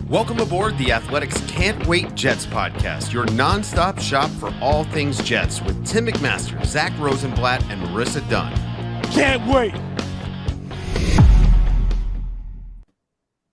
Welcome aboard the Athletics Can't Wait Jets podcast, your nonstop shop for all things Jets with Tim McMaster, Zack Rosenblatt, and Marissa Dunn. Can't wait!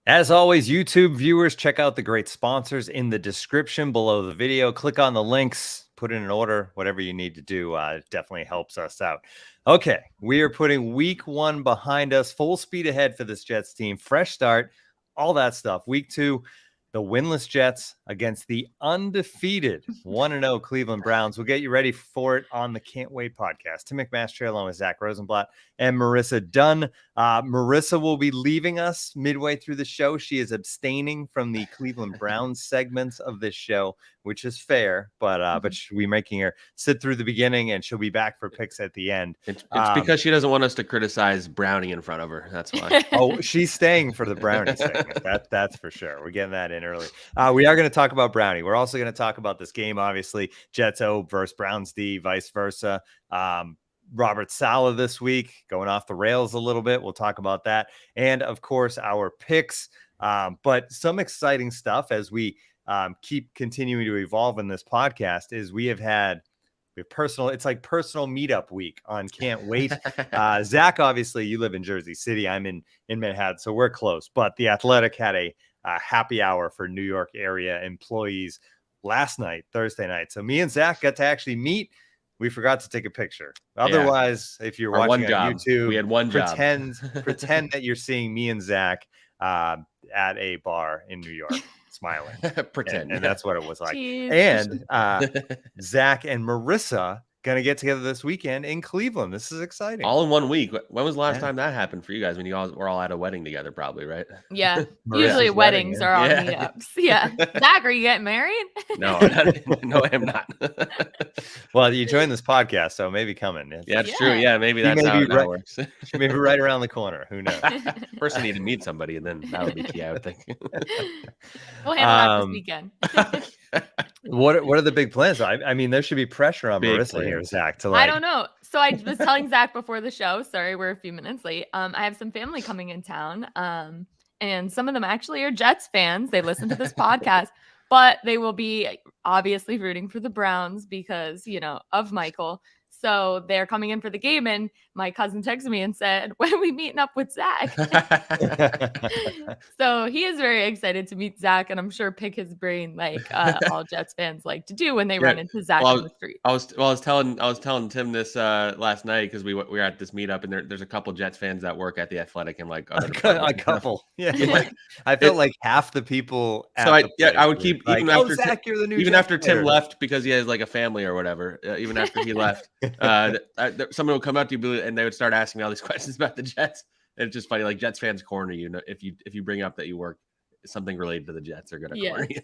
As always, YouTube viewers, check out the great sponsors in the description below the video. Click on the links, put in an order, whatever you need to do. It definitely helps us out. Okay, we are putting week 1 behind us, full speed ahead for this Jets team. Fresh start, all that stuff. Week 2, the winless Jets against the undefeated 1-0 Cleveland Browns. We'll get you ready for it on the Can't Wait podcast. Tim McMaster along with Zack Rosenblatt and Marissa Dunn. Marissa will be leaving us midway through the show. She is abstaining from the Cleveland Browns segments of this show, which is fair, but we're making her sit through the beginning, and she'll be back for picks at the end. It's because she doesn't want us to criticize Brownie in front of her. That's why. Oh, she's staying for the Brownie segment. That's for sure. We're getting that in early. We are going to talk about Brownie. We're also going to talk about this game, obviously, Jets O versus Browns D, vice versa. Robert Saleh this week going off the rails a little bit. We'll talk about that. And of course, our picks, but some exciting stuff as we keep continuing to evolve in this podcast is we have personal, it's like personal meetup week on Can't Wait. Zack, obviously you live in Jersey City. I'm in Manhattan, so we're close, but the Athletic had a happy hour for New York area employees last night, Thursday night. So me and Zack got to actually meet. We forgot to take a picture. Otherwise, if you're watching on YouTube, we had one pretend that you're seeing me and Zack at a bar in New York smiling. Pretend. And that's what it was like. Jeez. And Zack and Marissa going to get together this weekend in Cleveland. This is exciting. All in 1 week. When was the last time that happened for you guys? When you all were all at a wedding together, probably, right? Yeah. Marissa's Usually weddings are all Yeah. meetups. Yeah. Zack, are you getting married? No, no, I'm not. Well, you joined this podcast, so maybe coming. Yeah, it's true. Yeah, maybe that's how it works. Maybe right around the corner. Who knows? First, I need to meet somebody, and then that would be key, I would think. We'll handle that this weekend. What are the big plans? I mean, there should be pressure on Big Marissa plans. here, Zack. To I don't know. So I was telling Zack before the show, sorry, we're a few minutes late. I have some family coming in town. And some of them actually are Jets fans. They listen to this podcast, but they will be obviously rooting for the Browns because, of Michael. So they're coming in for the game, and my cousin texted me and said, when are we meeting up with Zack? So he is very excited to meet Zack, and I'm sure pick his brain like all Jets fans like to do when they run into Zack on the street. I was telling Tim this last night because we were at this meetup, and there's a couple Jets fans that work at the Athletic and like other a couple. Yeah. Like, I felt like half the people. So I would keep like, even after Zack, you're the new even Jets after Tim player. left because he has like a family or whatever. Even after he left, someone would come up to you and they would start asking me all these questions about the Jets. And it's just funny, like Jets fans corner you. If you bring up that you work something related to the Jets, they're gonna corner you.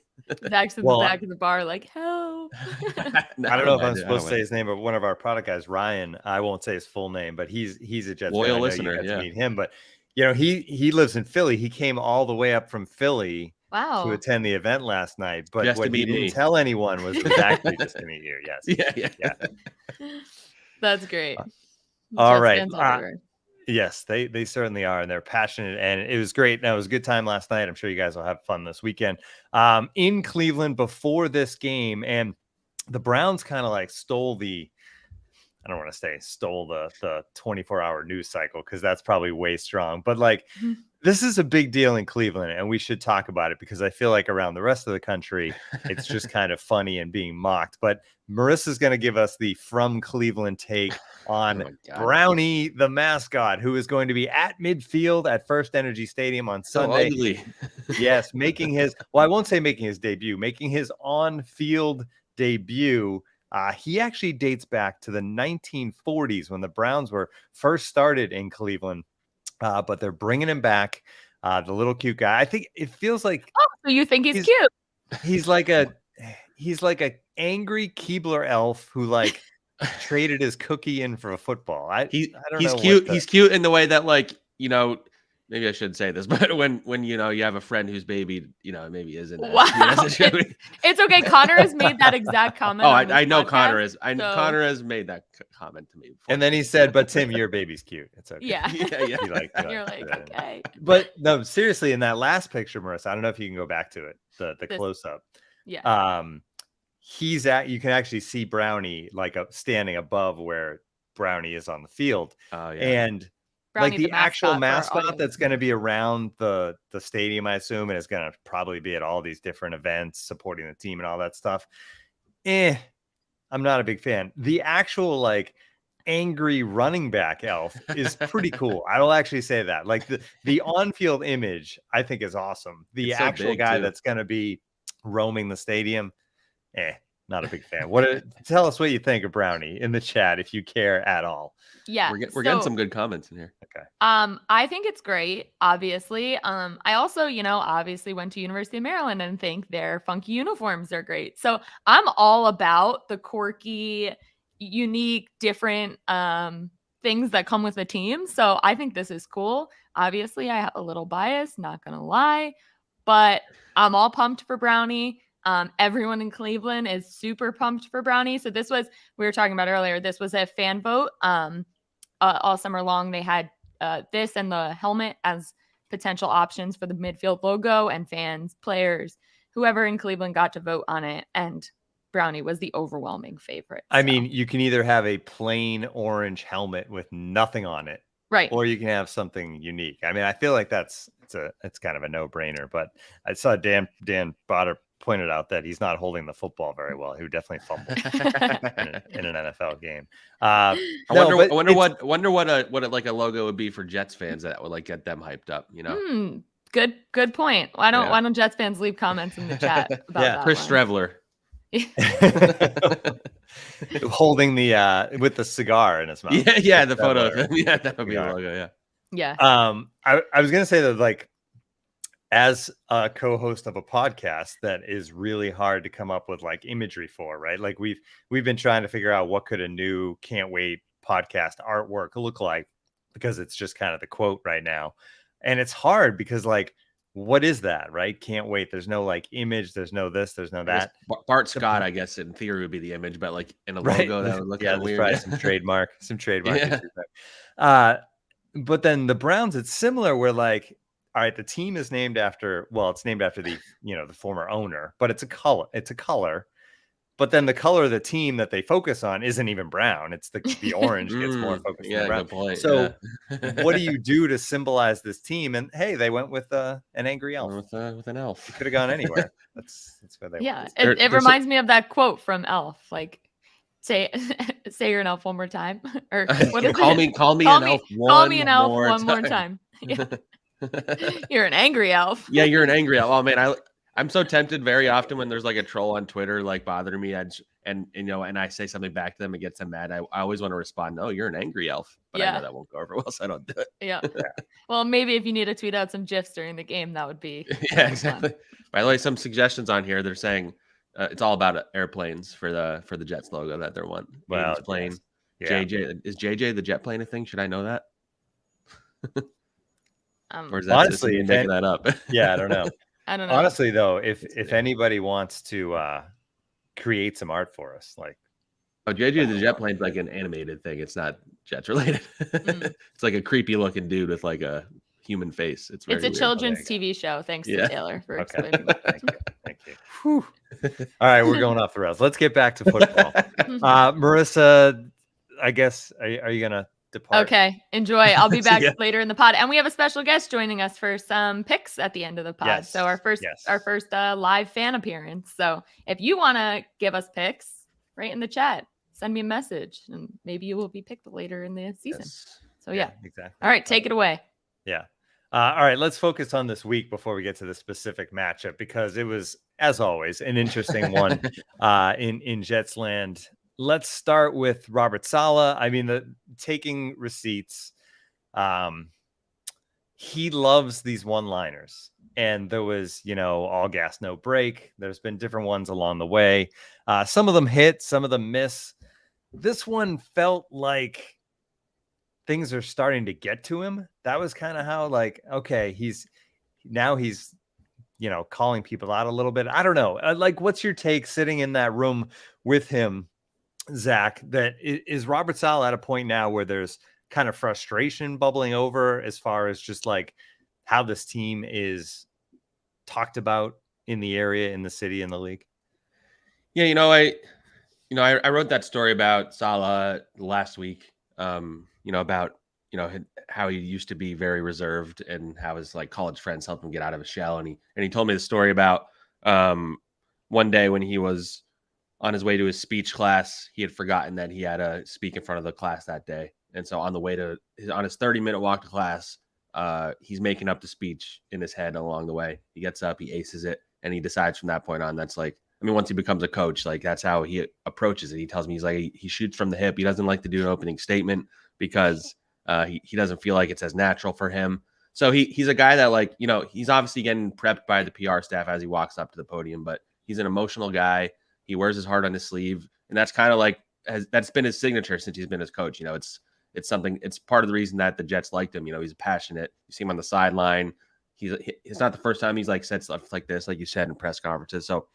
Zack's in the back of the bar, like, help. I don't know if I'm supposed to say his name, but one of our product guys, Ryan, I won't say his full name, but he's a Jets loyal fan. listener. To meet him, but he lives in Philly. He came all the way up from Philly to attend the event last night, but Just what he didn't tell anyone was exactly just to meet you. Yes. Yeah. That's great. All Jets right. fans everywhere. Yes, they certainly are, and they're passionate, and it was great. Now, it was a good time last night. I'm sure you guys will have fun this weekend. In Cleveland before this game, and the Browns kind of like stole the 24-hour news cycle because that's probably way strong. But like, this is a big deal in Cleveland, and we should talk about it because I feel like around the rest of the country, it's just kind of funny and being mocked. But Marissa's going to give us the from Cleveland take on Brownie, the mascot, who is going to be at midfield at First Energy Stadium on Sunday. So ugly. Yes, I won't say making his debut, making his on-field debut. He actually dates back to the 1940s when the Browns were first started in Cleveland, but they're bringing him back. The little cute guy. I think it feels like. Oh, so you think he's cute? He's like a angry Keebler elf who like traded his cookie in for a football. I don't know. He's cute. He's cute in the way that maybe I should say this, but when you have a friend whose baby maybe isn't. Wow. It's okay. Connor has made that exact comment. Oh, I know podcast, Connor is. so... Connor has made that comment to me before. And then he said, "But Tim, your baby's cute. It's okay." Yeah. yeah. You're like, okay. But no, seriously, in that last picture, Marissa, I don't know if you can go back to it, the close up. Yeah. You can actually see Brownie like standing above where Brownie is on the field. Oh yeah. And Brownie, like the actual mascot that's going to be audience. around the stadium, I assume, and is going to probably be at all these different events supporting the team and all that stuff. I'm not a big fan. The actual like angry running back elf is pretty cool. I will actually say that. Like the on-field image, I think is awesome. The It's so actual big, guy too. that's going to be roaming the stadium, not a big fan. Tell us what you think of Brownie in the chat if you care at all. Yeah. We're getting some good comments in here. Okay. I think it's great, obviously. I also, obviously went to University of Maryland and think their funky uniforms are great. So I'm all about the quirky, unique, different things that come with the team. So I think this is cool. Obviously, I have a little bias, not gonna lie, but I'm all pumped for Brownie. Everyone in Cleveland is super pumped for Brownie. So we were talking about earlier, this was a fan vote. All summer long, they had this and the helmet as potential options for the midfield logo, and fans, players, whoever in Cleveland got to vote on it. And Brownie was the overwhelming favorite. I mean, you can either have a plain orange helmet with nothing on it, right, or you can have something unique. I mean, I feel like it's kind of a no-brainer. But I saw Dan Botter pointed out that he's not holding the football very well. He would definitely fumble in an NFL game. I wonder what a logo would be for Jets fans that would like get them hyped up. Good point. Why don't Jets fans leave comments in the chat about that? Chris Strevler holding the with the cigar in his mouth. Yeah, the photo of him. Yeah, that would be the logo. Yeah. I was gonna say that, like, as a co-host of a podcast that is really hard to come up with like imagery for, right? Like we've been trying to figure out what could a new Can't Wait podcast artwork look like, because it's just kind of the quote right now. And it's hard because, like, what is that, right? Can't wait. There's no like image. There's no this. There's no that. Bart Scott, I guess, in theory would be the image, but like in a logo, that would look kind of weird. Probably some trademark. Yeah. But then the Browns, it's similar. Where like, all right, the team is named after. Well, it's named after the the former owner, but it's a color. It's a color. But then the color of the team that they focus on isn't even brown. It's the orange gets more focused on brown. Good point. So what do you do to symbolize this team? And hey, they went with an angry elf. With an elf. It could have gone anywhere. That's where they went. It reminds me of that quote from Elf. Like, say you're an elf one more time. Or what is call it? Call me an elf one more time. Yeah. You're an angry elf. Yeah, you're an angry elf. Oh man, I'm so tempted very often when there's like a troll on Twitter like bothering me, and I say something back to them and gets them mad. I always want to respond, "No, you're an angry elf," but I know that won't go over well, so I don't do it. Yeah. Well, maybe if you need to tweet out some gifs during the game, that would be exactly. Fun. By the way, some suggestions on here. They're saying it's all about airplanes for the Jets logo that they're one. Well, plane. Yes. Yeah. JJ is JJ the jet plane a thing? Should I know that? Or is that honestly making that up? Yeah, I don't know. I don't know. Honestly, though, if anybody wants to create some art for us, like, JJ the jet plane's like an animated thing. It's not Jets related. It's like a creepy looking dude with like a human face. It's a weird. Children's TV show. Thanks to Taylor for explaining. Thank you. Whew. All right, we're going off the rails. Let's get back to football. Marissa, I guess are you gonna depart? Okay, enjoy. I'll be back later in the pod, and we have a special guest joining us for some picks at the end of the pod. Yes. So our first live fan appearance. So if you want to give us picks, right in the chat, send me a message, and maybe you will be picked later in the season. Yes. So yeah, exactly. All right, take it away. Yeah. All right, let's focus on this week before we get to the specific matchup, because it was, as always, an interesting one in Jets land. Let's start with Robert Saleh. I mean, taking receipts. He loves these one-liners. And there was, all gas, no break. There's been different ones along the way. Some of them hit, some of them miss. This one felt like things are starting to get to him. That was kind of how, like, okay, he's calling people out a little bit. I don't know. Like, what's your take sitting in that room with him, Zach? That is Robert Saleh at a point now where there's kind of frustration bubbling over as far as just like how this team is talked about in the area, in the city, in the league? Yeah, I wrote that story about Saleh last week. About how he used to be very reserved and how his like college friends helped him get out of his shell. And he told me the story about one day when he was on his way to his speech class, he had forgotten that he had to speak in front of the class that day. And so on his 30-minute walk to class, he's making up the speech in his head along the way. He gets up, he aces it, and he decides from that point on, that's like, I mean, once he becomes a coach, like that's how he approaches it. He tells me, he's like, he shoots from the hip. He doesn't like to do an opening statement because he doesn't feel like it's as natural for him. So he's a guy that, like, he's obviously getting prepped by the PR staff as he walks up to the podium, but he's an emotional guy. He wears his heart on his sleeve. And that's kind of like, that's been his signature since he's been his coach. It's something, it's part of the reason that the Jets liked him. He's passionate. You see him on the sideline. It's not the first time he's like said stuff like this, like you said in press conferences. So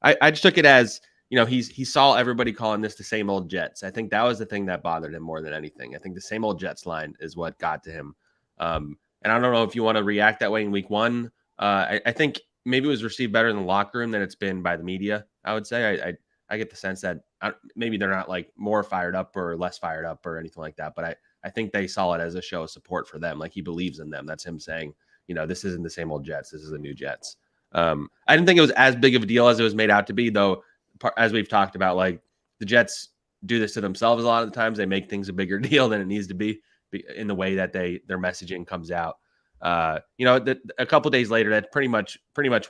I just took it as, he saw everybody calling this the same old Jets. I think that was the thing that bothered him more than anything. I think the same old Jets line is what got to him. And I don't know if you want to react that way in week one. I think maybe it was received better in the locker room than it's been by the media, I would say. I get the sense that maybe they're not like more fired up or less fired up or anything like that. But I think they saw it as a show of support for them. Like, he believes in them. That's him saying, this isn't the same old Jets. This is the new Jets. I didn't think it was as big of a deal as it was made out to be, though. As we've talked about, like, the Jets do this to themselves a lot of the times. They make things a bigger deal than it needs to be in the way that their messaging comes out. A couple of days later, that's pretty much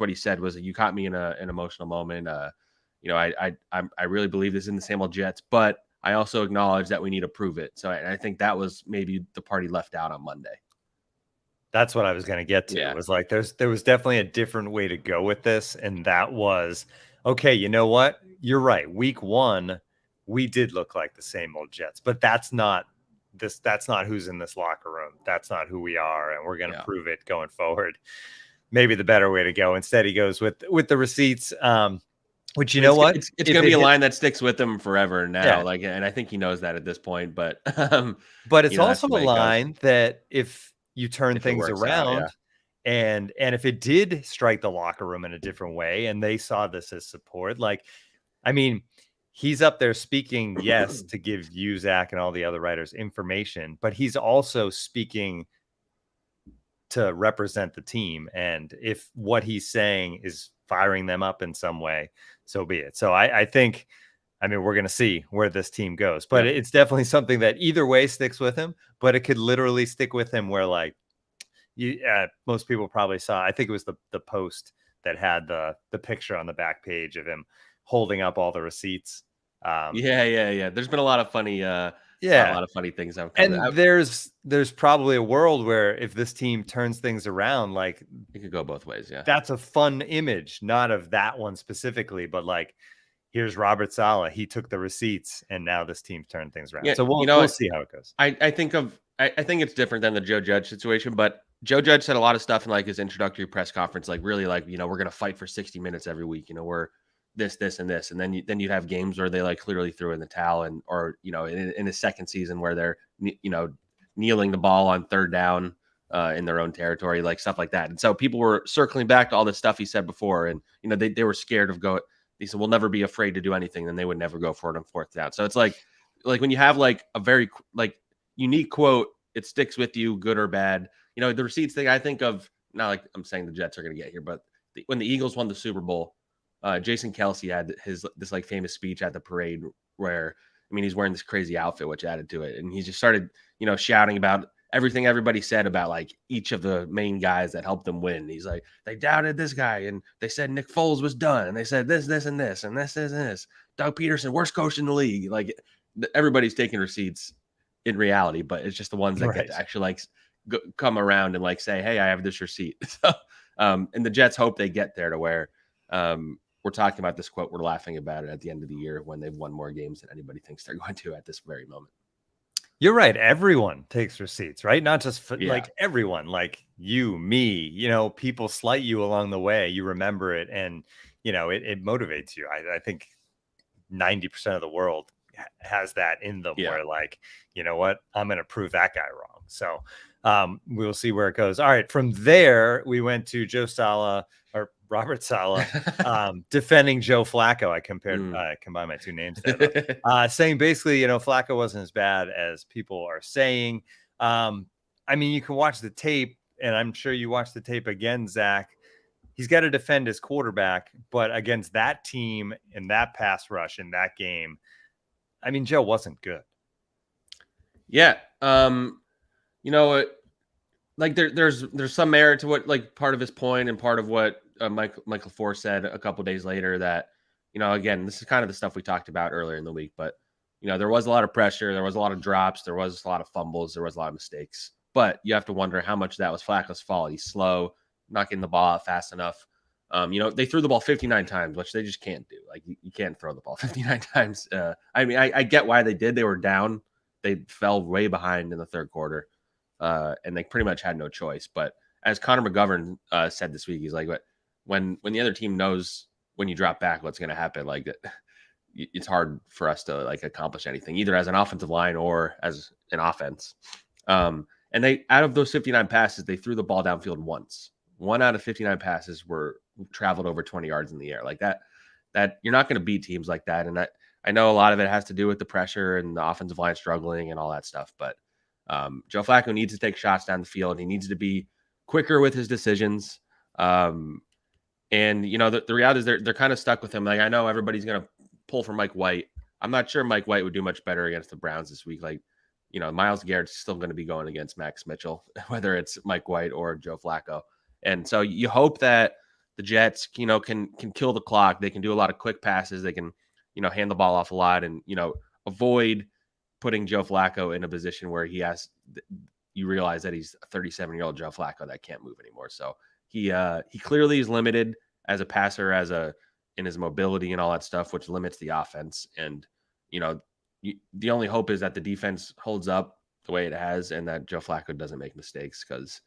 what he said was, you caught me in an emotional moment. I really believe this in the same old Jets, but I also acknowledge that we need to prove it. So I think that was maybe the part he left out on Monday. That's what I was going to get to. Yeah. It was like, there was definitely a different way to go with this. And that was, okay, you know what? You're right. Week one, we did look like the same old Jets, but that's not who's in this locker room. That's not who we are. And we're going to prove it going forward. Maybe the better way to go. Instead, he goes with the receipts. Which, you know what? It's going to be a line that sticks with him forever now. Yeah. And I think he knows that at this point, but it's also a line that if you turn things around and if it did strike the locker room in a different way and they saw this as support, like, I mean, he's up there speaking, yes, to give you, Zach, and all the other writers information, but he's also speaking to represent the team. And if what he's saying is firing them up in some way, so be it. So I think, we're going to see where this team goes, but it's definitely something that either way sticks with him, but it could literally stick with him where, like, most people probably saw, I think it was the post that had the picture on the back page of him holding up all the receipts. There's been a lot of funny, a lot of funny things. There's probably a world where if this team turns things around, like, it could go both ways. Yeah. That's a fun image, not of that one specifically, but like, here's Robert Saleh. He took the receipts and now this team turned things around. So we'll see how it goes. I think it's different than the Joe Judge situation, but Joe Judge said a lot of stuff in like his introductory press conference, like really like, we're going to fight for 60 minutes every week. We're this and this. And then you'd have games where they like clearly threw in the towel or in his second season where they're, kneeling the ball on third down in their own territory, like stuff like that. And so people were circling back to all this stuff he said before. And, they were scared of he said, we'll never be afraid to do anything. Then they would never go for it on fourth down. So it's like when you have like a very like unique quote, it sticks with you, good or bad. The receipts thing, I think of, not like I'm saying the Jets are going to get here, but when the Eagles won the Super Bowl, Jason Kelce had this like famous speech at the parade where, he's wearing this crazy outfit, which added to it. And he just started, shouting about everything everybody said about like each of the main guys that helped them win. He's like, they doubted this guy and they said Nick Foles was done. And they said this, and this, and this. Doug Peterson, worst coach in the league. Like, everybody's taking receipts in reality, but it's just the ones that get to actually like come around and like say, hey, I have this receipt. So, and the Jets hope they get there to where we're talking about this quote. We're laughing about it at the end of the year when they've won more games than anybody thinks they're going to at this very moment. You're right. Everyone takes receipts, right? Not just Yeah. like everyone, like you, me, people slight you along the way. You remember it and, it motivates you. I think 90% of the world has that in them where like, you know what, I'm going to prove that guy wrong. So we'll see where it goes. All right. From there, we went to Joe Saleh or Robert Saleh defending Joe Flacco. I combined my two names there, saying basically, Flacco wasn't as bad as people are saying. I mean, you can watch the tape, and I'm sure you watched the tape again, Zach. He's got to defend his quarterback, but against that team and that pass rush in that game, I mean, Joe wasn't good. Yeah. Like there's some merit to what, like, part of his point and part of what Michael LaFleur said a couple days later that, again, this is kind of the stuff we talked about earlier in the week, but, there was a lot of pressure. There was a lot of drops. There was a lot of fumbles. There was a lot of mistakes, but you have to wonder how much of that was Flacco's fault. He's slow, not getting the ball out fast enough. They threw the ball 59 times, which they just can't do. Like, you can't throw the ball 59 times. I mean, I get why they did. They were down. They fell way behind in the third quarter. And they pretty much had no choice. But as Connor McGovern said this week, he's like, when the other team knows when you drop back what's going to happen, like, it's hard for us to like accomplish anything, either as an offensive line or as an offense. And they, out of those 59 passes, they threw the ball downfield once. 1 out of 59 passes were traveled over 20 yards in the air. Like that you're not going to beat teams like that. And I know a lot of it has to do with the pressure and the offensive line struggling and all that stuff, but Joe Flacco needs to take shots down the field. He needs to be quicker with his decisions. And, the reality is they're kind of stuck with him. Like, I know everybody's going to pull for Mike White. I'm not sure Mike White would do much better against the Browns this week. Like, Myles Garrett's still going to be going against Max Mitchell, whether it's Mike White or Joe Flacco. And so you hope that the Jets, can kill the clock. They can do a lot of quick passes. They can, hand the ball off a lot and, avoid putting Joe Flacco in a position where you realize that he's a 37-year-old Joe Flacco that can't move anymore. So he clearly is limited as a passer, in his mobility and all that stuff, which limits the offense. And, the only hope is that the defense holds up the way it has and that Joe Flacco doesn't make mistakes because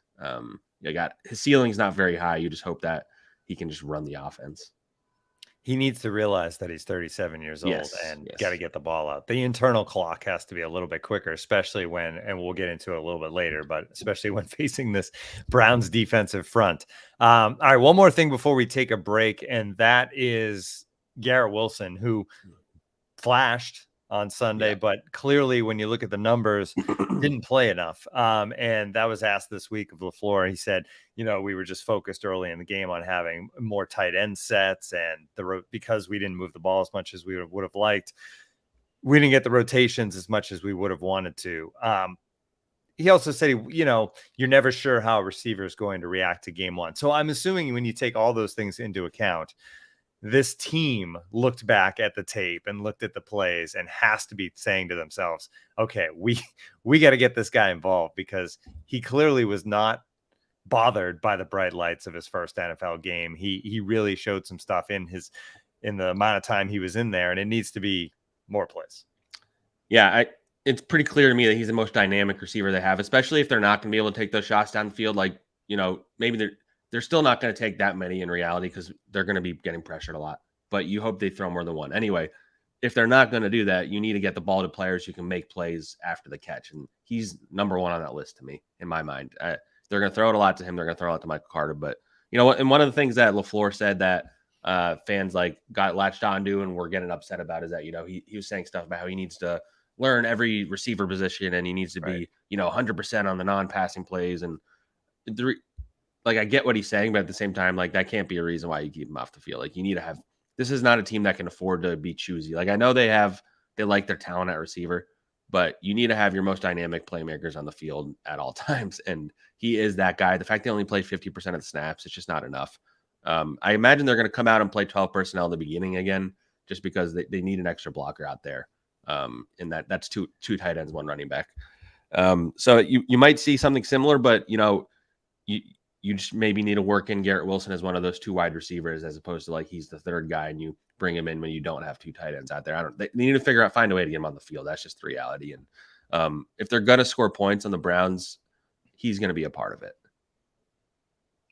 his ceiling's not very high. You just hope that he can just run the offense. He needs to realize that he's 37 years old and got to get the ball out. The internal clock has to be a little bit quicker, especially when, and we'll get into it a little bit later, but especially when facing this Browns defensive front. All right, one more thing before we take a break, and that is Garrett Wilson, who flashed on Sunday, but clearly when you look at the numbers, didn't play enough. And that was asked this week of LaFleur. He said, we were just focused early in the game on having more tight end sets, and because we didn't move the ball as much as we would have liked, we didn't get the rotations as much as we would have wanted to. He also said, you're never sure how a receiver is going to react to game one. So I'm assuming when you take all those things into account, this team looked back at the tape and looked at the plays and has to be saying to themselves, okay, we got to get this guy involved because he clearly was not bothered by the bright lights of his first NFL game. He really showed some stuff in the amount of time he was in there, and it needs to be more plays. Yeah, it's pretty clear to me that he's the most dynamic receiver they have, especially if they're not going to be able to take those shots down the field. Like, maybe they're still not going to take that many in reality because they're going to be getting pressured a lot, but you hope they throw more than one. Anyway, if they're not going to do that, you need to get the ball to players who can make plays after the catch. And he's number one on that list to me, in my mind. They're going to throw it a lot to him. They're going to throw it a lot to Michael Carter. But and one of the things that LaFleur said that fans got latched onto and were getting upset about is that, he was saying stuff about how he needs to learn every receiver position and he needs to be, 100% on the non-passing plays. And I get what he's saying, but at the same time, that can't be a reason why you keep him off the field. You need to have, this is not a team that can afford to be choosy. I know they like their talent at receiver, but you need to have your most dynamic playmakers on the field at all times. And he is that guy. The fact they only played 50% of the snaps, it's just not enough. I imagine they're going to come out and play 12 personnel at the beginning again, just because they need an extra blocker out there. And that's two tight ends, one running back. So you might see something similar, but you just maybe need to work in Garrett Wilson as one of those two wide receivers, as opposed to he's the third guy and you bring him in when you don't have two tight ends out there. They need to find a way to get him on the field. That's just the reality. And If they're going to score points on the Browns, he's going to be a part of it.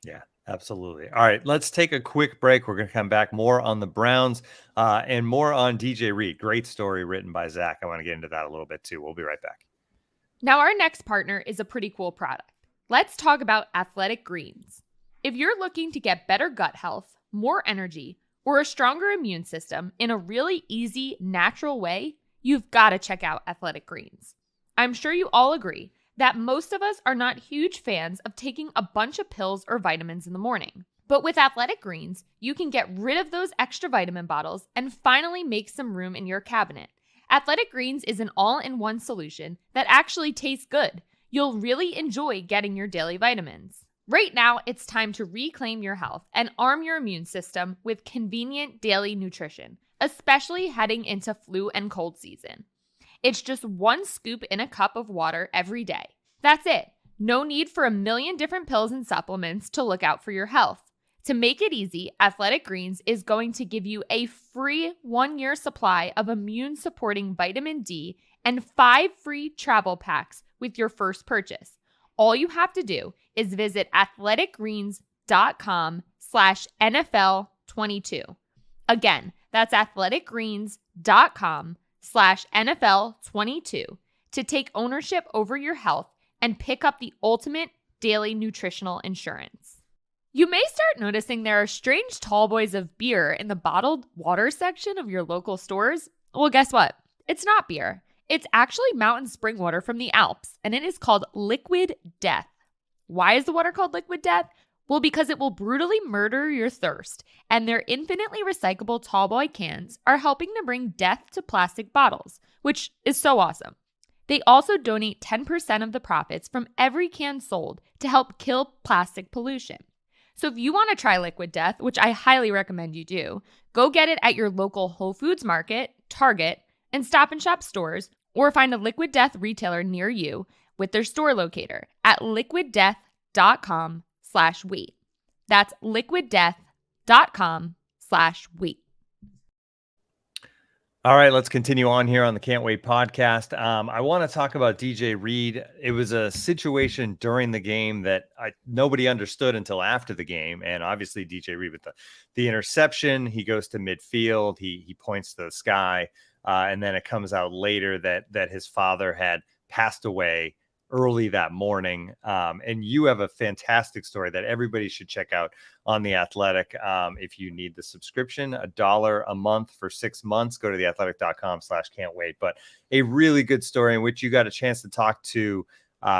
Yeah, absolutely. All right, let's take a quick break. We're going to come back more on the Browns and more on DJ Reed. Great story written by Zach. I want to get into that a little bit too. We'll be right back. Now, our next partner is a pretty cool product. Let's talk about Athletic Greens. If you're looking to get better gut health, more energy, or a stronger immune system in a really easy, natural way, you've got to check out Athletic Greens. I'm sure you all agree that most of us are not huge fans of taking a bunch of pills or vitamins in the morning. But with Athletic Greens, you can get rid of those extra vitamin bottles and finally make some room in your cabinet. Athletic Greens is an all-in-one solution that actually tastes good. You'll really enjoy getting your daily vitamins. Right now, it's time to reclaim your health and arm your immune system with convenient daily nutrition, especially heading into flu and cold season. It's just 1 scoop in a cup of water every day. That's it. No need for a million different pills and supplements to look out for your health. To make it easy, Athletic Greens is going to give you a free 1-year supply of immune-supporting vitamin D and 5 free travel packs with your first purchase. All you have to do is visit athleticgreens.com/NFL22. Again, that's athleticgreens.com/NFL22 to take ownership over your health and pick up the ultimate daily nutritional insurance. You may start noticing there are strange tall boys of beer in the bottled water section of your local stores. Well, guess what? It's not beer. It's actually mountain spring water from the Alps, and it is called Liquid Death. Why is the water called Liquid Death? Well, because it will brutally murder your thirst, and their infinitely recyclable tallboy cans are helping to bring death to plastic bottles, which is so awesome. They also donate 10% of the profits from every can sold to help kill plastic pollution. So if you want to try Liquid Death, which I highly recommend you do, go get it at your local Whole Foods Market, Target, and Stop & Shop stores, or find a Liquid Death retailer near you with their store locator at liquiddeath.com/wait. That's liquiddeath.com/wait. All right, let's continue on here on the Can't Wait podcast. I want to talk about DJ Reed. It was a situation during the game that nobody understood until after the game. And obviously DJ Reed with the interception, he goes to midfield, he points to the sky, and then it comes out later that his father had passed away early that morning. And you have a fantastic story that everybody should check out on The Athletic. If you need the subscription, $1 a month for 6 months, go to theathletic.com/can't wait. But a really good story in which you got a chance to talk to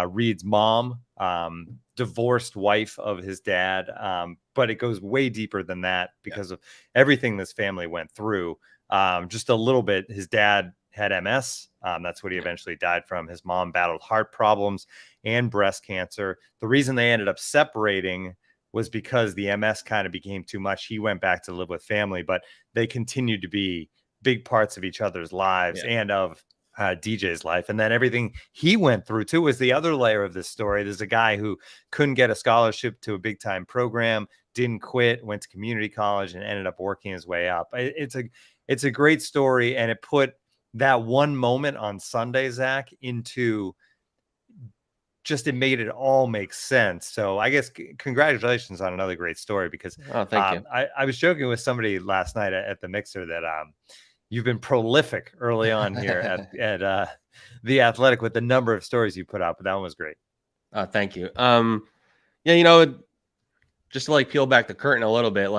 Reed's mom, divorced wife of his dad. But it goes way deeper than that because of everything this family went through. Just a little bit, his dad had MS. That's what he eventually died from. His mom battled heart problems and breast cancer. The reason they ended up separating was because the MS kind of became too much. He went back to live with family, but they continued to be big parts of each other's lives and of DJ's life. And then everything he went through too was the other layer of this story. There's a guy who couldn't get a scholarship to a big time program, didn't quit, went to community college and ended up working his way up. It's a great story. And it put that one moment on Sunday, Zach, into just, it made it all make sense. So I guess congratulations on another great story, because thank you. I was joking with somebody last night at the mixer that you've been prolific early on here at The Athletic with the number of stories you put out, but that one was great. Thank you. Yeah, just to peel back the curtain a little bit,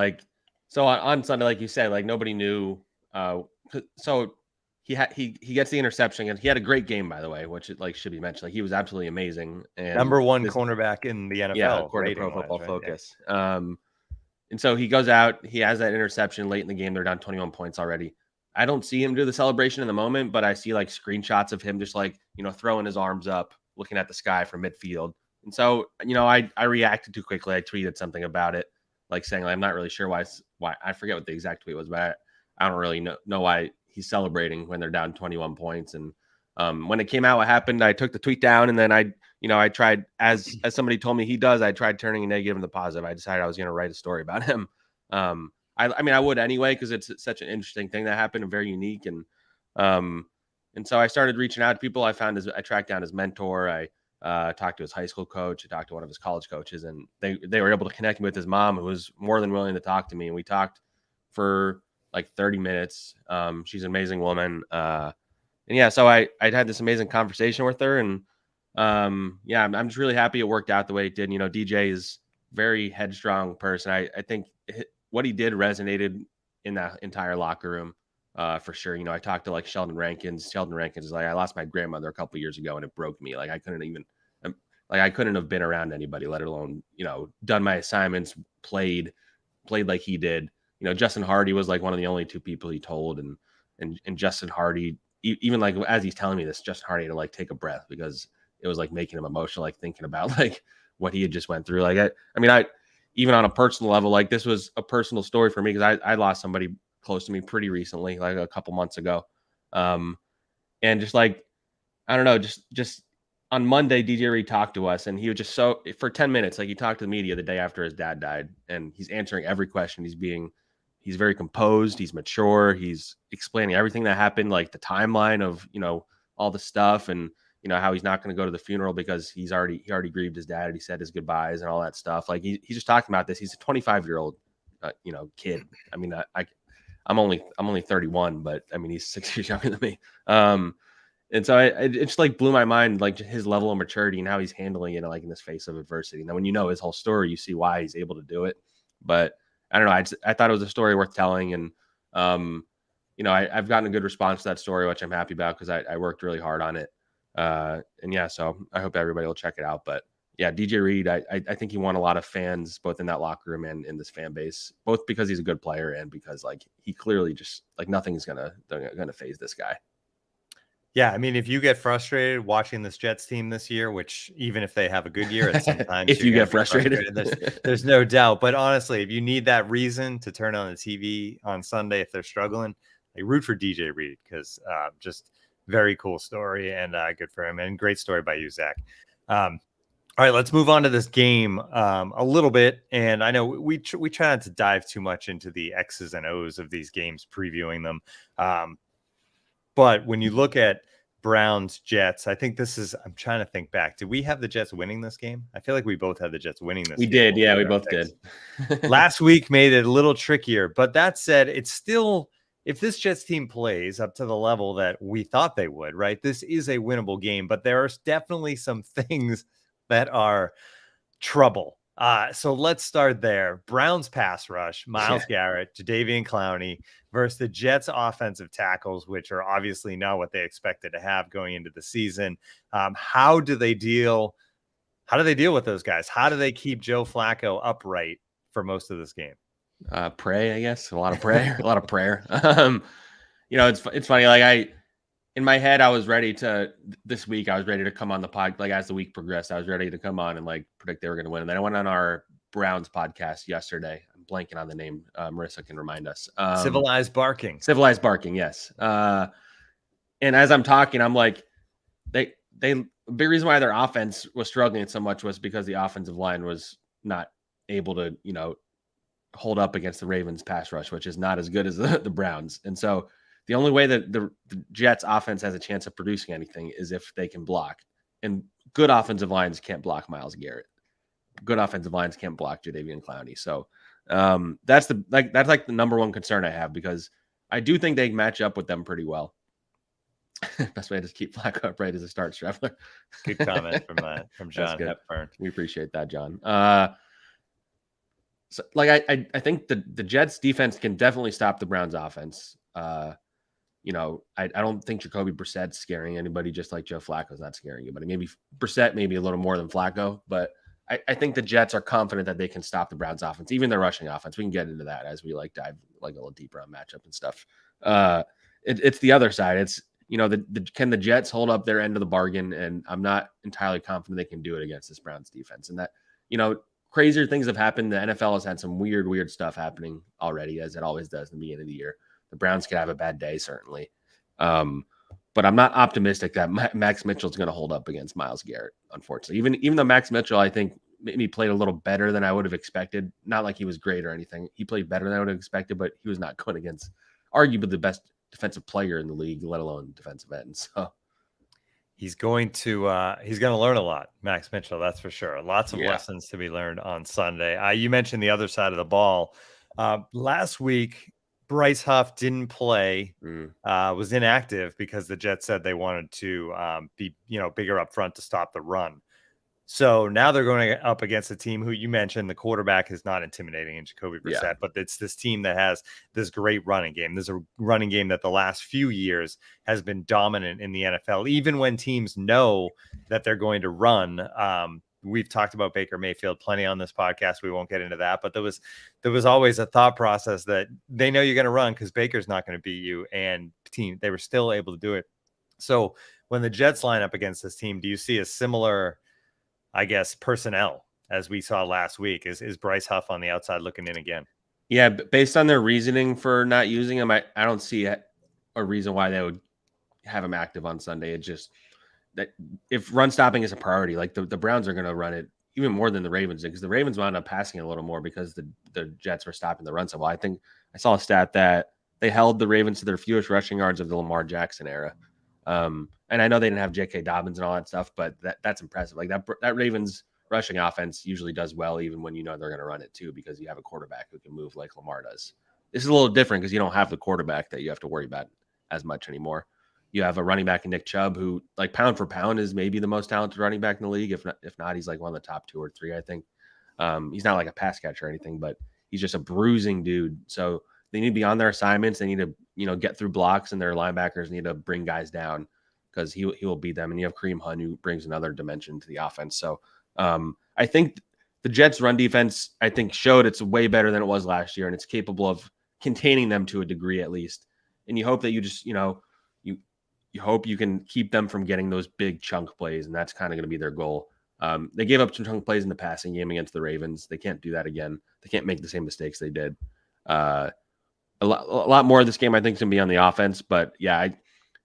so on Sunday, like you said, nobody knew. So he gets the interception, and he had a great game, by the way, which should be mentioned. He was absolutely amazing. And number one cornerback in the NFL, according to Pro Football Focus. Yeah. And so he goes out, he has that interception late in the game. They're down 21 points already. I don't see him do the celebration in the moment, but I see screenshots of him just throwing his arms up, looking at the sky from midfield. And so, I reacted too quickly. I tweeted something about it, saying I'm not really sure why I forget what the exact tweet was, but I don't really know why he's celebrating when they're down 21 points. And when it came out, what happened, I took the tweet down, and then I tried, as somebody told me he does, I tried turning a negative into positive. I decided I was going to write a story about him. I would anyway, because it's such an interesting thing that happened and very unique. And And so I started reaching out to people. I tracked down his mentor. I talked to his high school coach. I talked to one of his college coaches, and they were able to connect me with his mom, who was more than willing to talk to me. And we talked for like 30 minutes. She's an amazing woman. And yeah, so I had this amazing conversation with her, and yeah, I'm just really happy it worked out the way it did. You know, DJ is very headstrong person. I think what he did resonated in that entire locker room. For sure. You know, I talked to like Sheldon Rankins. Sheldon Rankins is like, I lost my grandmother a couple years ago and it broke me. Like I couldn't have been around anybody, let alone, you know, done my assignments, played like he did. You know, Justin Hardy was like one of the only two people he told, and Justin Hardy, even like as he's telling me this, Justin Hardy had to like take a breath because it was like making him emotional, like thinking about like what he had just went through. Like I mean, even on a personal level, like this was a personal story for me because I lost somebody close to me pretty recently, like a couple months ago. And just like, I don't know, just on Monday, DJ Reed talked to us, and he was just for 10 minutes, like he talked to the media the day after his dad died, and he's answering every question. He's very composed. He's mature. He's explaining everything that happened, like the timeline of, you know, all the stuff, and, you know, how he's not going to go to the funeral because he already grieved his dad. He said his goodbyes and all that stuff. Like he's just talking about this. He's a 25-year-old, you know, kid. I mean, I'm only 31, but I mean, he's 6 years younger than me. And so it just like blew my mind, like his level of maturity and how he's handling it, like in this face of adversity. Now, when you know his whole story, you see why he's able to do it. But I don't know. I thought it was a story worth telling. And, you know, I've gotten a good response to that story, which I'm happy about because I worked really hard on it. And yeah, so I hope everybody will check it out. But yeah, DJ Reed, I think he won a lot of fans both in that locker room and in this fan base, both because he's a good player and because like he clearly just like nothing's gonna phase this guy. Yeah, I mean, if you get frustrated watching this Jets team this year, which even if they have a good year, at sometimes if you get frustrated, there's no doubt. But honestly, if you need that reason to turn on the TV on Sunday if they're struggling, like root for DJ Reed because just very cool story and good for him and great story by you, Zach. All right, let's move on to this game a little bit. And I know we try not to dive too much into the X's and O's of these games, previewing them. But when you look at Browns Jets, I think I'm trying to think back. Did we have the Jets winning this game? I feel like we both had the Jets winning this game. We did. Yeah, we both did. Last week made it a little trickier. But that said, it's still, if this Jets team plays up to the level that we thought they would, right? This is a winnable game. But there are definitely some things that are trouble. So let's start there. Browns pass rush, Myles Garrett, Jadeveon Clowney versus the Jets offensive tackles, which are obviously not what they expected to have going into the season. How do they deal with those guys? How do they keep Joe Flacco upright for most of this game? Pray, I guess. A lot of prayer. You know, it's funny. Like in my head, I was ready to come on the pod. Like as the week progressed, I was ready to come on and like predict they were going to win. And then I went on our Browns podcast yesterday. I'm blanking on the name. Marissa can remind us. Civilized Barking. Yes. And as I'm talking, I'm like, a big reason why their offense was struggling so much was because the offensive line was not able to, you know, hold up against the Ravens pass rush, which is not as good as the Browns. And so the only way that the Jets offense has a chance of producing anything is if they can block. And good offensive lines can't block Myles Garrett. Good offensive lines can't block Jadeveon Clowney. So that's the number one concern I have because I do think they match up with them pretty well. Best way to keep Flacco upright is to start Streffler. Good comment from John Hepburn. We appreciate that, John. So like I think the Jets defense can definitely stop the Browns offense. You know, I don't think Jacoby Brissett's scaring anybody, just like Joe Flacco's not scaring anybody. Maybe Brissett, maybe a little more than Flacco, but I think the Jets are confident that they can stop the Browns offense, even their rushing offense. We can get into that as we like dive like a little deeper on matchup and stuff. It's the other side. It's, you know, can the Jets hold up their end of the bargain? And I'm not entirely confident they can do it against this Browns defense. And that, you know, crazier things have happened. The NFL has had some weird stuff happening already, as it always does in the beginning of the year. The Browns could have a bad day, certainly. But I'm not optimistic that Max Mitchell is going to hold up against Myles Garrett, unfortunately. Even though Max Mitchell, I think, maybe played a little better than I would have expected. Not like he was great or anything. He played better than I would have expected, but he was not good against arguably the best defensive player in the league, let alone defensive end. So he's going to learn a lot, Max Mitchell. That's for sure. Lots of Yeah. lessons to be learned on Sunday. You mentioned the other side of the ball. Last week, Bryce Huff didn't play, was inactive because the Jets said they wanted to be, bigger up front to stop the run. So now they're going up against a team who you mentioned the quarterback is not intimidating in Jacoby Brissett, but it's this team that has this great running game. There's a running game that the last few years has been dominant in the NFL, even when teams know that they're going to run. We've talked about Baker Mayfield plenty on this podcast. We won't get into that, but there was always a thought process that they know you're going to run because Baker's not going to beat you, and they were still able to do it. So when the Jets line up against this team, do you see a similar, I guess, personnel as we saw last week? Is Bryce Huff on the outside looking in again? Yeah, based on their reasoning for not using him, I don't see a reason why they would have him active on Sunday. It's just that if run stopping is a priority, like the Browns are going to run it even more than the Ravens did, because the Ravens wound up passing it a little more because the Jets were stopping the run so well. I think I saw a stat that they held the Ravens to their fewest rushing yards of the Lamar Jackson era. And I know they didn't have J.K. Dobbins and all that stuff, but that's impressive. Like that Ravens rushing offense usually does well, even when they're going to run it too, because you have a quarterback who can move like Lamar does. This is a little different because you don't have the quarterback that you have to worry about as much anymore. You have a running back in Nick Chubb, who, like, pound for pound is maybe the most talented running back in the league. If not, he's like one of the top 2 or 3, I think. He's not like a pass catcher or anything, but he's just a bruising dude. So they need to be on their assignments. They need to, get through blocks, and their linebackers need to bring guys down because he will beat them. And you have Kareem Hunt, who brings another dimension to the offense. So I think the Jets' run defense, I think, showed it's way better than it was last year, and it's capable of containing them to a degree at least. And you hope that you just, you hope you can keep them from getting those big chunk plays, and that's kind of going to be their goal. They gave up some chunk plays in the passing game against the Ravens. They can't do that again. They can't make the same mistakes they did. A lot more of this game, I think, is going to be on the offense. But, yeah,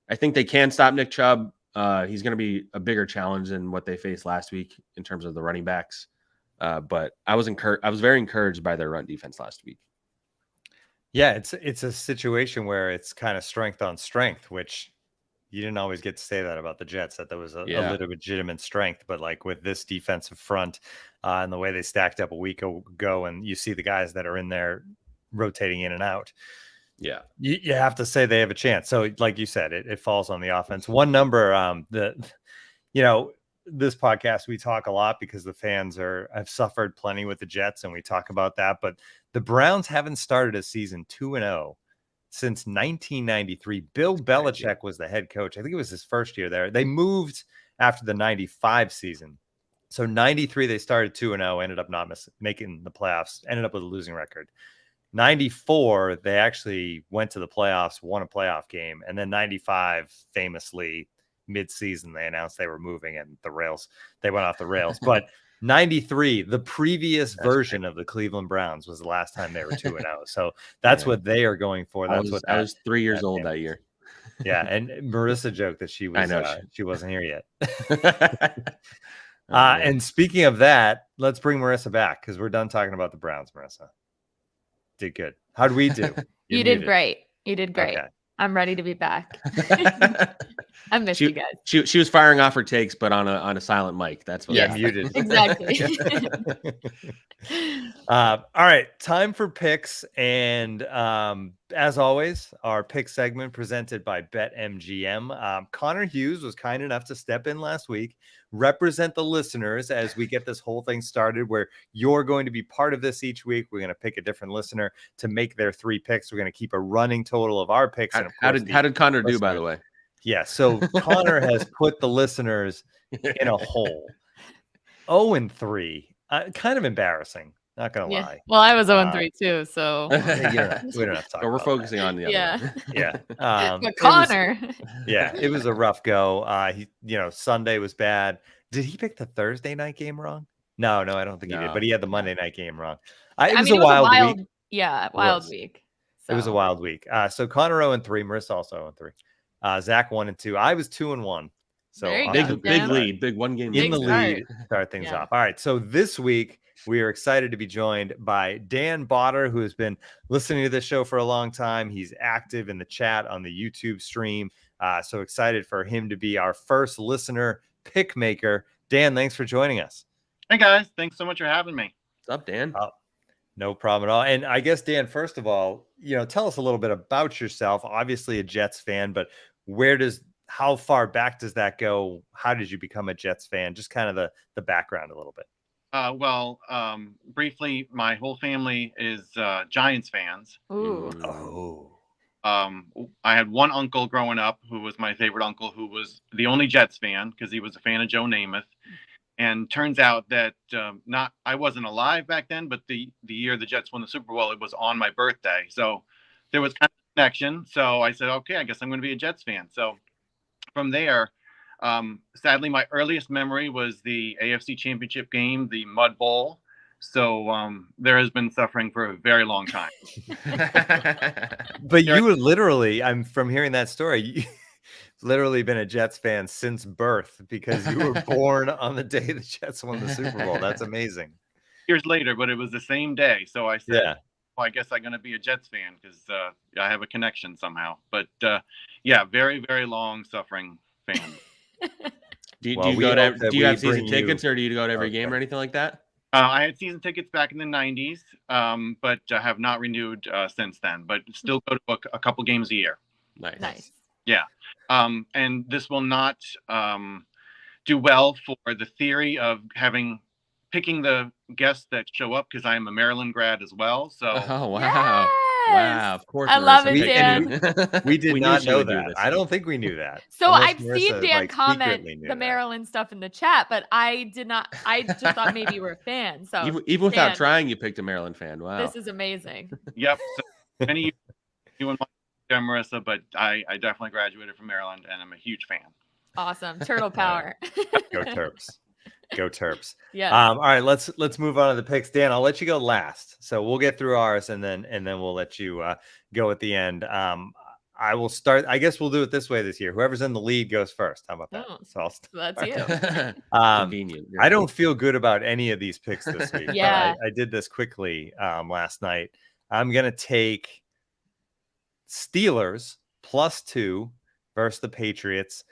I think they can stop Nick Chubb. He's going to be a bigger challenge than what they faced last week in terms of the running backs. But I was very encouraged by their run defense last week. Yeah, it's a situation where it's kind of strength on strength, which you didn't always get to say that about the Jets, that there was a legitimate strength. But like with this defensive front and the way they stacked up a week ago, and you see the guys that are in there rotating in and out. Yeah, you have to say they have a chance. So like you said, it falls on the offense. One number this podcast, we talk a lot because the fans have suffered plenty with the Jets, and we talk about that. But the Browns haven't started a season 2-0 since 1993. Bill Belichick was the head coach. I think it was his first year there. They moved after the 95 season. So 93, they started 2-0, ended up not making the playoffs, ended up with a losing record. 94, they actually went to the playoffs, won a playoff game. And then 95, famously, mid-season, they announced they were moving, and they went off the rails. But 93, the previous version of the Cleveland Browns, was the last time they were 2-0. So that's what they are going for. I was 3 years old that year. Yeah, and Marissa joked that she wasn't here yet. And speaking of that, let's bring Marissa back because we're done talking about the Browns. Marissa did good. How'd we do? You did great. You did great. Okay. I'm ready to be back. I missed you guys. She was firing off her takes, but on a silent mic. That's what muted. Exactly. All right, time for picks, and as always, our pick segment presented by BetMGM. Connor Hughes was kind enough to step in last week, represent the listeners as we get this whole thing started, where you're going to be part of this each week. We're going to pick a different listener to make their 3 picks. We're going to keep a running total of our picks. How did Connor do, by the way? Yeah, so Connor has put the listeners in a hole. 0-3. Kind of embarrassing, not gonna lie. Well, I was 0-3 too, so we don't have to talk. So we're focusing on the other one. Yeah. But Connor. It was a rough go. Sunday was bad. Did he pick the Thursday night game wrong? No, I don't think he did. But he had the Monday night game wrong. It was a wild week. Yeah, wild week. So. It was a wild week. So Connor 0-3, Marissa also 0-3. Zach 1-2. I was 2-1. So There you awesome. go, Big Dan. lead, big one game in Big the lead. lead, start things Yeah. off. All right. So this week we are excited to be joined by Dan Botter, who has been listening to this show for a long time. He's active in the chat on the YouTube stream. So excited for him to be our first listener pick maker. Dan, thanks for joining us. Hey guys, thanks so much for having me. What's up, Dan? No problem at all. And I guess, Dan, first of all, tell us a little bit about yourself. Obviously a Jets fan, but how far back does that go? How did you become a Jets fan? Just kind of the background a little bit. Briefly, my whole family is Giants fans. Ooh. Oh. I had one uncle growing up who was my favorite uncle, who was the only Jets fan because he was a fan of Joe Namath. And turns out that I wasn't alive back then, but the year the Jets won the Super Bowl, it was on my birthday. So there was kind of a connection. So I said, okay, I guess I'm going to be a Jets fan. So from there, sadly, my earliest memory was the AFC Championship game, the Mud Bowl. So there has been suffering for a very long time. But you were literally, I'm from hearing that story, you've literally been a Jets fan since birth because you were born on the day the Jets won the Super Bowl. That's amazing. Years later, but it was the same day. So I said, Yeah. well, I guess I'm going to be a Jets fan because I have a connection somehow. But yeah, very, very long suffering fan. Do you Well, we go to? hope that Do you we have season bring tickets, you- or do you go to every Okay. game or anything like that? I had season tickets back in the 90s, but I have not renewed since then. But still go to a couple games a year. Nice. And this will not do well for the theory of picking the guests that show up because I am a Maryland grad as well. So Oh wow. Yes! Wow, of course. I love Marissa it, picked Dan. you. We did knew not she know would do that. this. I don't think we knew that. So Unless I've Marissa, seen Dan comment secretly knew the that. Maryland stuff in the chat, but I did not. I just thought maybe you were a fan. So Even without Dan, trying, you picked a Maryland fan. Wow. this is amazing. yep. So many you and Marissa, but I definitely graduated from Maryland and I'm a huge fan. Awesome. Turtle power. Go Terps. Go Terps. Yeah. All right, let's move on to the picks. Dan, I'll let you go last. So we'll get through ours and then we'll let you go at the end. I will start. I guess we'll do it this way this year. Whoever's in the lead goes first. How about that? Oh. So I'll So that's you. Convenient. I don't feel good about any of these picks this week. but Yeah. I did this quickly last night. I'm gonna take Steelers +2 versus the Patriots.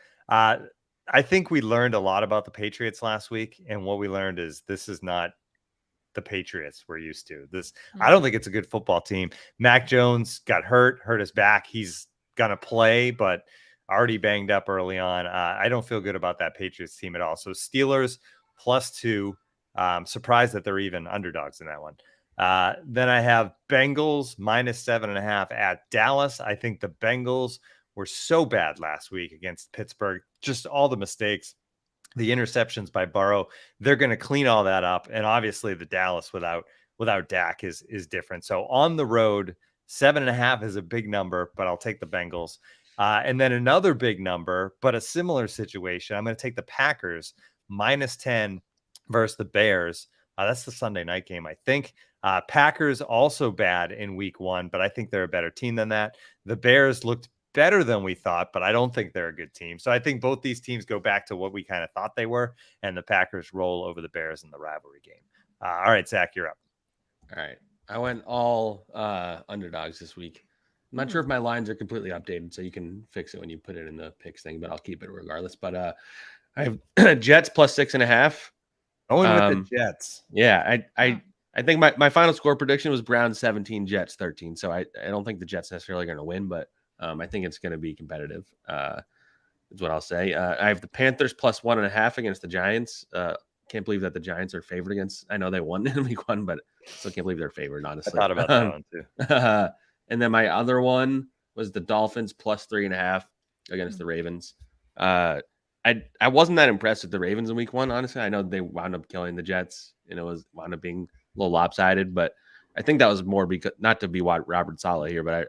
I think we learned a lot about the Patriots last week, and what we learned is this is not the Patriots we're used to. I don't think it's a good football team. Mac Jones got hurt his back. He's gonna play, but already banged up early on. I don't feel good about that Patriots team at all. So Steelers +2. Surprised that they're even underdogs in that one. Then I have Bengals -7.5 at Dallas. I think the Bengals were so bad last week against Pittsburgh. Just all the mistakes, the interceptions by Burrow. They're going to clean all that up. And obviously the Dallas without Dak is different. So on the road, 7.5 is a big number, but I'll take the Bengals. And then another big number, but a similar situation. I'm going to take the Packers -10 versus the Bears. That's the Sunday night game, I think. Packers also bad in week 1, but I think they're a better team than that. The Bears looked better than we thought, but I don't think they're a good team. So I think both these teams go back to what we kind of thought they were, and the Packers roll over the Bears in the rivalry game. All right, Zach, you're up. All right. I went all underdogs this week. I'm not sure if my lines are completely updated, so you can fix it when you put it in the picks thing, but I'll keep it regardless. But I have Jets +6.5. Going with the Jets. Yeah, I think my final score prediction was Browns 17, Jets 13. So I don't think the Jets necessarily going to win, but I think it's going to be competitive. Is what I'll say. I have the Panthers +1.5 against the Giants. Can't believe that the Giants are favored against. I know they won in week 1, but still can't believe they're favored. Honestly, I thought about that one too. And then my other one was the Dolphins +3.5 against the Ravens. I wasn't that impressed with the Ravens in week 1. Honestly, I know they wound up killing the Jets, and it wound up being a little lopsided. But I think that was more because, not to be Robert Saleh here, but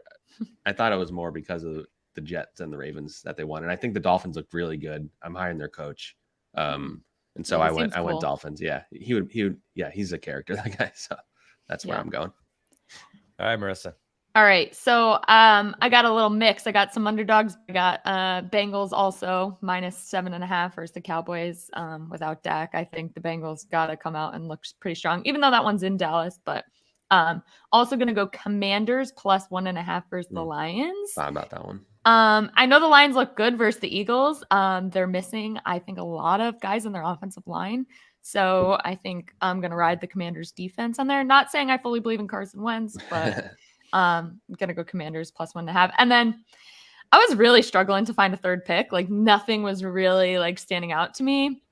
I thought it was more because of the Jets and the Ravens that they won. And I think the Dolphins looked really good. I'm hiring their coach. And so Yeah, I went cool. Dolphins. Yeah, he would. Yeah, he's a character, that guy. So that's where I'm going. All right, Marissa. All right. So I got a little mix. I got some underdogs. I got Bengals also -7.5 versus the Cowboys without Dak. I think the Bengals got to come out and look pretty strong, even though that one's in Dallas. But also going to go Commanders +1.5 versus the Lions. Thought about that one. I know the Lions look good versus the Eagles. They're missing, I think, a lot of guys in their offensive line. So I think I'm going to ride the Commanders defense on there. Not saying I fully believe in Carson Wentz, but I'm going to go Commanders +1.5. And then I was really struggling to find a third pick. Like nothing was really like standing out to me.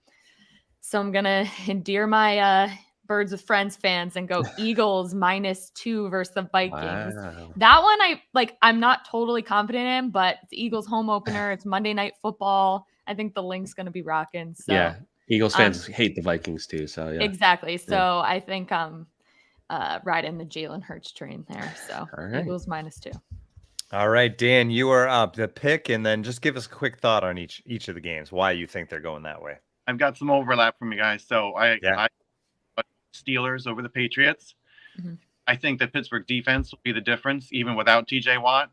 So I'm going to endear my Birds with Friends fans and go Eagles -2 versus the Vikings. Wow. That one I'm not totally confident in, but it's Eagles home opener. It's Monday Night Football. I think the link's going to be rocking. So Yeah. Eagles fans hate the Vikings too. So yeah. Exactly. So I think I'm riding the Jalen Hurts train there. So All right. Eagles -2. All right, Dan, you are up. The pick, and then just give us a quick thought on each of the games. Why you think they're going that way? I've got some overlap from you guys. So I Steelers over the Patriots. Mm-hmm. I think the Pittsburgh defense will be the difference, even without TJ Watt.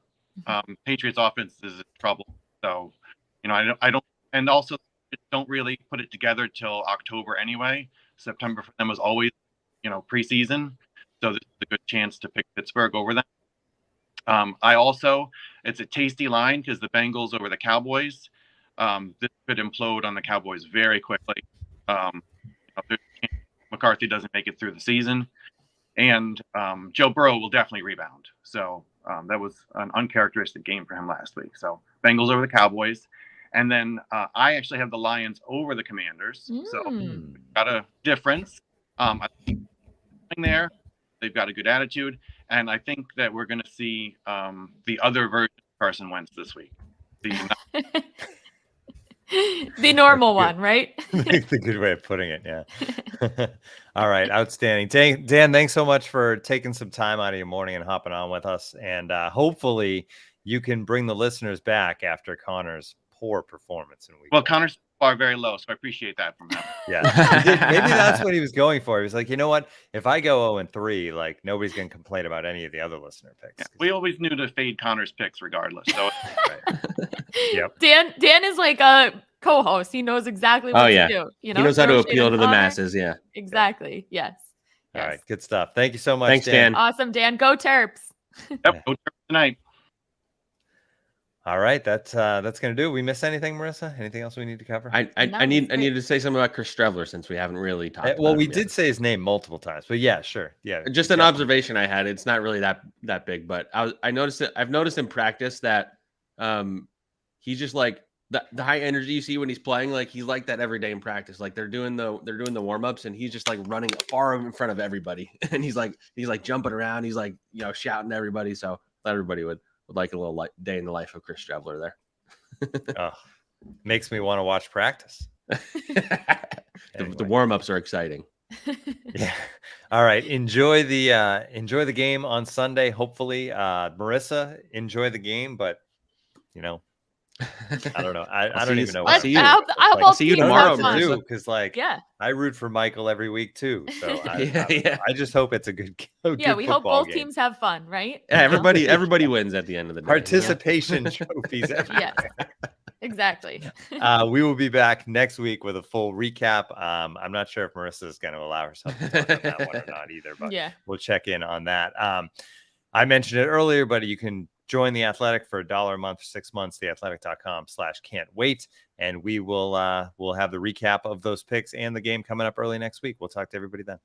Patriots offense is in trouble. So, I don't, and also don't really put it together till October anyway. September for them was always, preseason. So this is a good chance to pick Pittsburgh over them. It's a tasty line because the Bengals over the Cowboys. This could implode on the Cowboys very quickly. McCarthy doesn't make it through the season, and Joe Burrow will definitely rebound. So that was an uncharacteristic game for him last week. So Bengals over the Cowboys, and then I actually have the Lions over the Commanders. So got a difference. I think there they've got a good attitude, and I think that we're going to see the other version of Carson Wentz this week. The normal one, right? That's a good way of putting it. Yeah. All right. Outstanding. Dan, thanks so much for taking some time out of your morning and hopping on with us. And hopefully you can bring the listeners back after Connor's poor performance in week. Well, Connor's bar very low, so I appreciate that from him. Yeah. Maybe that's what he was going for. He was like, you know what? If I go 0-3, like nobody's going to complain about any of the other listener picks. Yeah, we always knew to fade Connor's picks regardless. So Yep. Dan is like a co-host. He knows exactly what to do. He knows how to appeal to the masses. Yeah. Exactly. Yes. All right. Good stuff. Thank you so much. Thanks, Dan. Awesome, Dan. Go Terps. Yep. Go Terps tonight. All right, that's gonna do. We miss anything, Marissa? Anything else we need to cover? I need to say something about Chris Strevler since we haven't really talked. Well, about we him did yet. say his name multiple times, but yeah, sure, yeah. Just an observation I had. It's not really that big, but I noticed it. I've noticed in practice that he's just like the high energy you see when he's playing. Like he's like that every day in practice. Like they're doing the warm ups, and he's just like running far in front of everybody, and he's like jumping around. He's like shouting to everybody. So everybody would like a little day in the life of Chris Strevler there. Oh, makes me want to watch practice. The warm-ups are exciting. Yeah. All right. Enjoy the game on Sunday. Hopefully, Marissa, enjoy the game, but I don't know. I don't even know. I'll see you. I'll see you tomorrow, too, because yeah, I root for Michael every week too. So yeah. I just hope it's a good yeah. We hope both game. teams have fun, right? Yeah, everybody wins at the end of the day. Participation trophies. Yes, exactly. We will be back next week with a full recap. I'm not sure if Marissa is going to allow herself to talk on that one or not either, but we'll check in on that. I mentioned it earlier, but you can join The Athletic for $1 a month for 6 months, theathletic.com/can't-wait. And we will we'll have the recap of those picks and the game coming up early next week. We'll talk to everybody then.